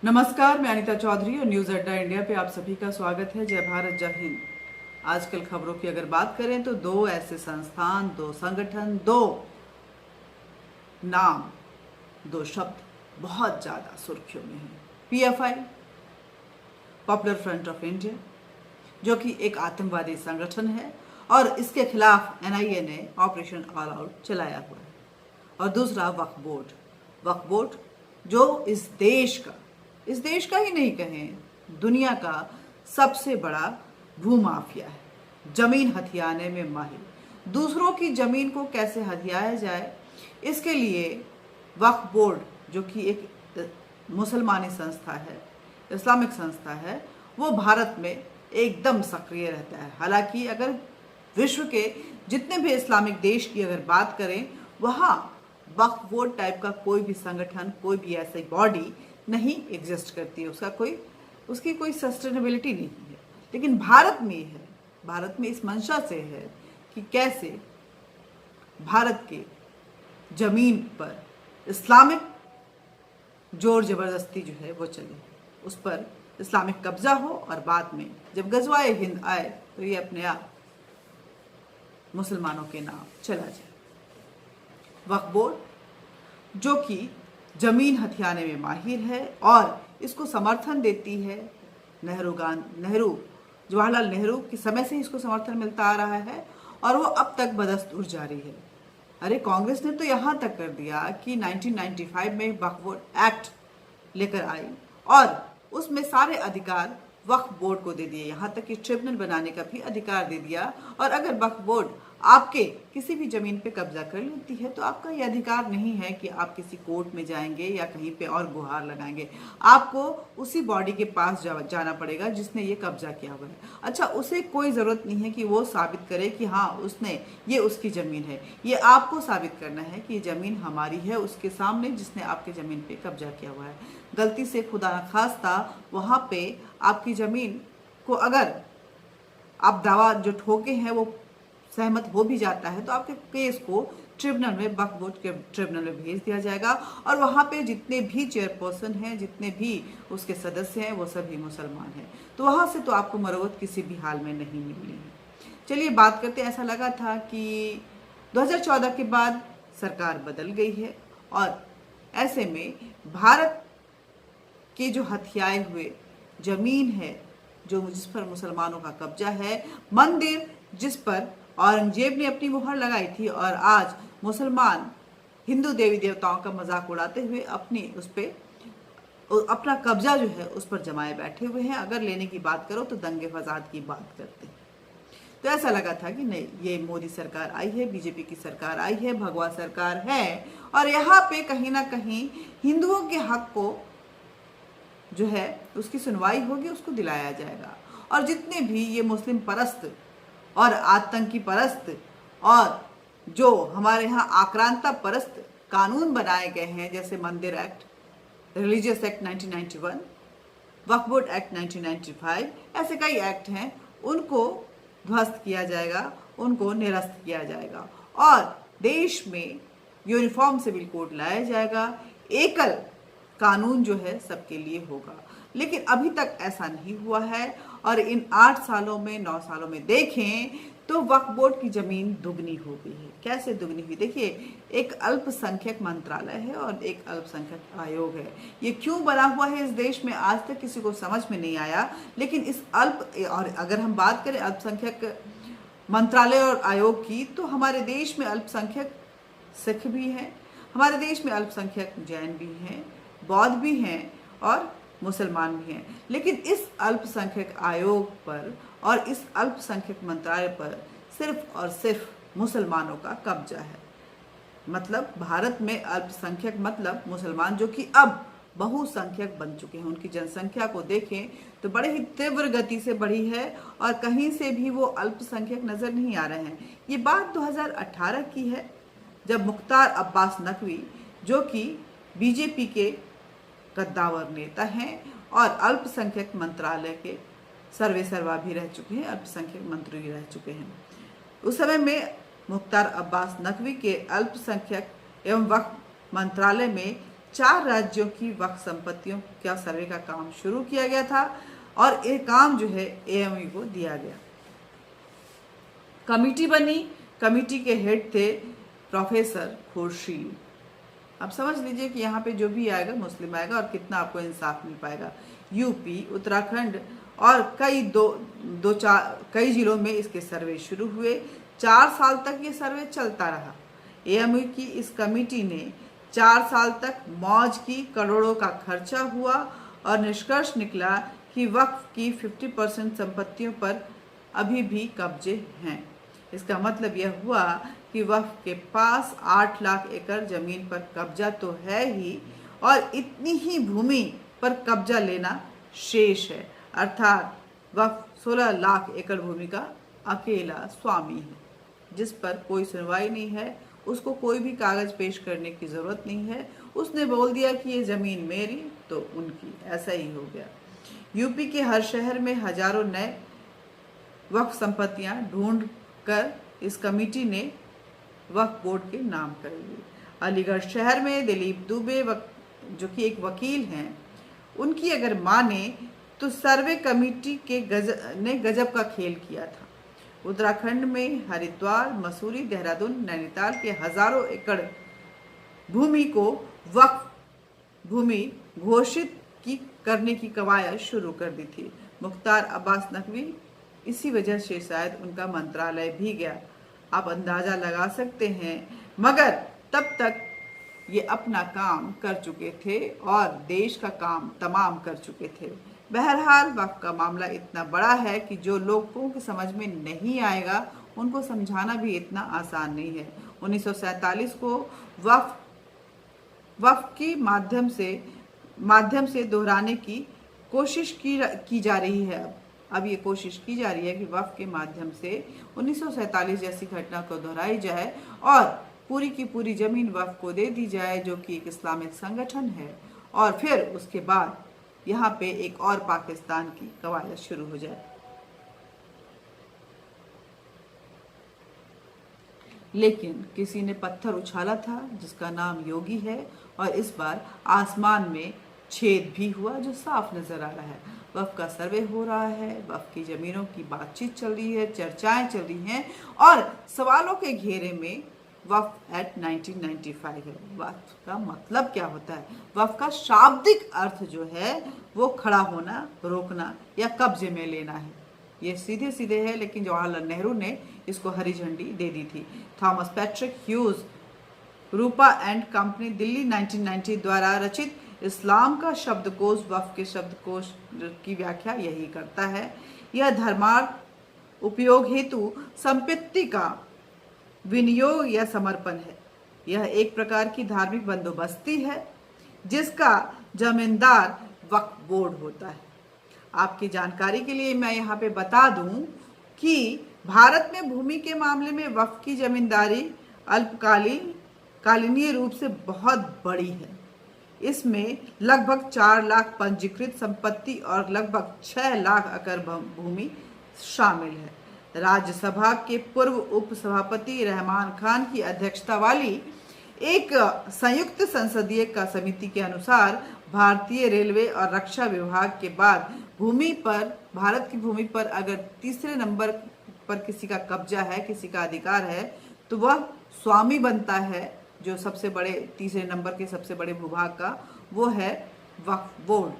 नमस्कार, मैं अनीता चौधरी और न्यूज अड्डा इंडिया पे आप सभी का स्वागत है। जय भारत, जय हिंद। आजकल खबरों की अगर बात करें तो दो ऐसे संस्थान, दो संगठन, दो नाम, दो शब्द बहुत ज्यादा सुर्खियों में हैं। PFI, popular front of India, जो कि एक आतंकवादी संगठन है और इसके खिलाफ एनआईए ने ऑपरेशन ऑल आउट चलाया हुआ है। और दूसरा वक्फ बोर्ड, वक्फ बोर्ड जो इस देश का ही नहीं कहें, दुनिया का सबसे बड़ा भूमाफिया है। जमीन हथियाने में माहिर, दूसरों की जमीन को कैसे हथियाया जाए, इसके लिए वक्फ बोर्ड, जो कि एक मुसलमानी संस्था है, इस्लामिक संस्था है, वो भारत में एकदम सक्रिय रहता है। हालांकि अगर विश्व के जितने भी इस्लामिक देश की अगर बात करें, वहाँ वक्फ बोर्ड टाइप का कोई भी संगठन, कोई भी ऐसी बॉडी नहीं एग्जिस्ट करती है, उसकी कोई सस्टेनेबिलिटी नहीं है। लेकिन भारत में है, भारत में इस मंशा से है कि कैसे भारत के जमीन पर इस्लामिक जोर जबरदस्ती जो है वो चले, उस पर इस्लामिक कब्जा हो और बाद में जब गजवाए हिंद आए तो ये अपने आप मुसलमानों के नाम चला जाए। वक्फ बोर्ड जो कि जमीन हथियाने में माहिर है और इसको समर्थन देती है जवाहरलाल नेहरू के समय से इसको समर्थन मिलता आ रहा है और वो अब तक बदस्तूर जारी है। अरे कांग्रेस ने तो यहाँ तक कर दिया कि 1995 में वक्फ बोर्ड एक्ट लेकर आई और उसमें सारे अधिकार वक्फ बोर्ड को दे दिए, यहाँ तक कि ट्रिब्यूनल बनाने का भी अधिकार दे दिया। और अगर वक्फ बोर्ड आपके किसी भी जमीन पे कब्जा कर लेती है तो आपका ये अधिकार नहीं है कि आप किसी कोर्ट में जाएंगे या कहीं पे और गुहार लगाएंगे। आपको उसी बॉडी के पास जाना पड़ेगा जिसने ये कब्जा किया हुआ है। अच्छा, उसे कोई ज़रूरत नहीं है कि वो साबित करे कि हाँ उसने, ये उसकी ज़मीन है। ये आपको साबित करना है कि ये ज़मीन हमारी है उसके सामने जिसने आपकी ज़मीन पे कब्जा किया हुआ है। गलती से खुदा न खास्ता वहाँ पे आपकी ज़मीन को अगर आप दावा जो ठोके हैं वो सहमत हो भी जाता है तो आपके केस को ट्रिब्यूनल में, वक्फ बोर्ड के ट्रिब्यूनल में भेज दिया जाएगा और वहाँ पे जितने भी चेयरपर्सन हैं, जितने भी उसके सदस्य हैं, वो सभी मुसलमान हैं। तो वहाँ से तो आपको मरवत किसी भी हाल में नहीं मिलनी है। चलिए बात करते हैं। ऐसा लगा था कि 2014 के बाद सरकार बदल गई है और ऐसे में भारत के जो हथियाए हुए जमीन है, जिस पर मुसलमानों का कब्जा है, मंदिर जिस पर औरंगजेब ने अपनी मुहर लगाई थी और आज मुसलमान हिंदू देवी देवताओं का मजाक उड़ाते हुए अपना कब्जा जो है उस पर जमाए बैठे हुए हैं। अगर लेने की बात करो तो दंगे फसाद की बात करते हैं। तो ऐसा लगा था कि नहीं, ये मोदी सरकार आई है, बीजेपी की सरकार आई है, भगवा सरकार है और यहाँ पे कहीं ना कहीं हिंदुओं के हक को जो है उसकी सुनवाई होगी, उसको दिलाया जाएगा। और जितने भी ये मुस्लिम परस्त और आतंकी परस्त और जो हमारे यहाँ आक्रांता परस्त कानून बनाए गए हैं, जैसे मंदिर एक्ट, रिलीजियस एक्ट 1991, वक्फ बोर्ड एक्ट 1995, ऐसे कई एक्ट हैं, उनको ध्वस्त किया जाएगा, उनको निरस्त किया जाएगा और देश में यूनिफॉर्म सिविल कोड लाया जाएगा। एकल कानून जो है सबके लिए होगा। लेकिन अभी तक ऐसा नहीं हुआ है और इन 8 सालों में, 9 सालों में देखें तो वक्फ बोर्ड की जमीन दुगनी हो गई है। कैसे दुगनी हुई? देखिए, एक अल्पसंख्यक मंत्रालय है और एक अल्पसंख्यक आयोग है। ये क्यों बना हुआ है इस देश में आज तक किसी को समझ में नहीं आया। लेकिन और अगर हम बात करें अल्पसंख्यक मंत्रालय और आयोग की, तो हमारे देश में अल्पसंख्यक सिख भी हैं, हमारे देश में अल्पसंख्यक जैन भी हैं, बौद्ध भी हैं और मुसलमान भी हैं। लेकिन इस अल्पसंख्यक आयोग पर और इस अल्पसंख्यक मंत्रालय पर सिर्फ और सिर्फ मुसलमानों का कब्जा है। मतलब भारत में अल्पसंख्यक मतलब मुसलमान, जो कि अब बहुसंख्यक बन चुके हैं। उनकी जनसंख्या को देखें तो बड़े ही तीव्र गति से बढ़ी है और कहीं से भी वो अल्पसंख्यक नजर नहीं आ रहे हैं। ये बात 2018 की है, जब मुख्तार अब्बास नकवी, जो कि बीजेपी के कद्दावर नेता हैं और अल्पसंख्यक मंत्रालय के सर्वेसर्वा भी रह चुके हैं, अल्पसंख्यक मंत्री भी रह चुके हैं, उस समय में मुख्तार अब्बास नकवी के अल्पसंख्यक एवं वक्फ मंत्रालय में 4 राज्यों की वक्फ संपत्तियों का सर्वे का काम शुरू किया गया था और ये काम जो है AMU को दिया गया। कमेटी बनी, कमेटी के हेड थे प्रोफेसर खुर्शीद। अब समझ लीजिए कि यहाँ पे जो भी आएगा मुस्लिम आएगा और कितना आपको इंसाफ मिल पाएगा। यूपी, उत्तराखंड और कई जिलों में इसके सर्वे शुरू हुए। 4 साल तक ये सर्वे चलता रहा। AMU की इस कमेटी ने 4 साल तक मौज की, करोड़ों का खर्चा हुआ और निष्कर्ष निकला कि वक्फ की 50% संपत्तियों पर अभी भी कब्जे हैं। इसका मतलब यह हुआ कि वक्फ के पास 8 लाख एकड़ जमीन पर कब्जा तो है ही और इतनी ही भूमि पर कब्जा लेना शेष है, अर्थात वक्फ 16 लाख एकड़ भूमि का अकेला स्वामी है, जिस पर कोई सुनवाई नहीं है, उसको कोई भी कागज पेश करने की जरूरत नहीं है। उसने बोल दिया कि ये जमीन मेरी तो उनकी, ऐसा ही हो गया। यूपी के हर शहर में हजारों नए वक्फ संपत्तियां ढूंढ कर इस कमेटी ने वक्फ बोर्ड के नाम कर ली। अलीगढ़ शहर में दिलीप दुबे जो कि एक वकील हैं, उनकी अगर माने तो सर्वे कमेटी ने गजब का खेल किया था। उत्तराखंड में हरिद्वार, मसूरी, देहरादून, नैनीताल के हजारों एकड़ भूमि को वक्फ भूमि घोषित करने की कवायद शुरू कर दी थी। मुख्तार अब्बास नकवी, इसी वजह से शायद उनका मंत्रालय भी गया। आप अंदाजा लगा सकते हैं, मगर तब तक ये अपना काम कर चुके थे और देश का काम तमाम कर चुके थे। बहरहाल वक्फ का मामला इतना बड़ा है कि जो लोगों की समझ में नहीं आएगा उनको समझाना भी इतना आसान नहीं है। 1947 को वक्फ के माध्यम से दोहराने की कोशिश की जा रही है। अब ये कोशिश की जा रही है कि वक्फ के माध्यम से 1947 जैसी घटना को दोहराई जाए और पूरी की पूरी जमीन वक्फ को दे दी जाए, जो कि एक इस्लामिक संगठन है, और फिर उसके बाद यहाँ पे एक और पाकिस्तान की कवायद शुरू हो जाए। लेकिन किसी ने पत्थर उछाला था जिसका नाम योगी है, और इस बार आसमान में छेद भी हुआ जो साफ नजर आ रहा है। वक्फ का सर्वे हो रहा है, वक्फ की जमीनों की बातचीत चल रही है, चर्चाएं चल रही हैं और सवालों के घेरे में वक्फ एट 1995 है। वक्फ का मतलब क्या होता है? वक्फ का शाब्दिक अर्थ जो है वो खड़ा होना, रोकना या कब्जे में लेना है। ये सीधे सीधे है, लेकिन जवाहरलाल नेहरू ने इसको हरी झंडी दे दी थी। Thomas Patrick huge, Rupa and company, Delhi 1990 द्वारा रचित इस्लाम का शब्दकोश वक्फ के शब्दकोश की व्याख्या यही करता है। यह धर्मार्थ उपयोग हेतु संपत्ति का विनियोग या समर्पण है। यह एक प्रकार की धार्मिक बंदोबस्ती है जिसका जमींदार वक्फ बोर्ड होता है। आपकी जानकारी के लिए मैं यहाँ पे बता दूं कि भारत में भूमि के मामले में वक्फ की जमींदारी अल्पकालीन रूप से बहुत बड़ी है। इसमें लगभग 4 लाख पंजीकृत संपत्ति और लगभग 6 लाख एकड़ भूमि शामिल है। राज्यसभा के पूर्व उप सभापति रहमान खान की अध्यक्षता वाली एक संयुक्त संसदीय का समिति के अनुसार भारतीय रेलवे और रक्षा विभाग के बाद भारत की भूमि पर अगर तीसरे नंबर पर किसी का कब्जा है, किसी का अधिकार है, तो वह स्वामी बनता है। जो सबसे बड़े तीसरे नंबर के सबसे बड़े भूभाग का वो है वक्फ बोर्ड।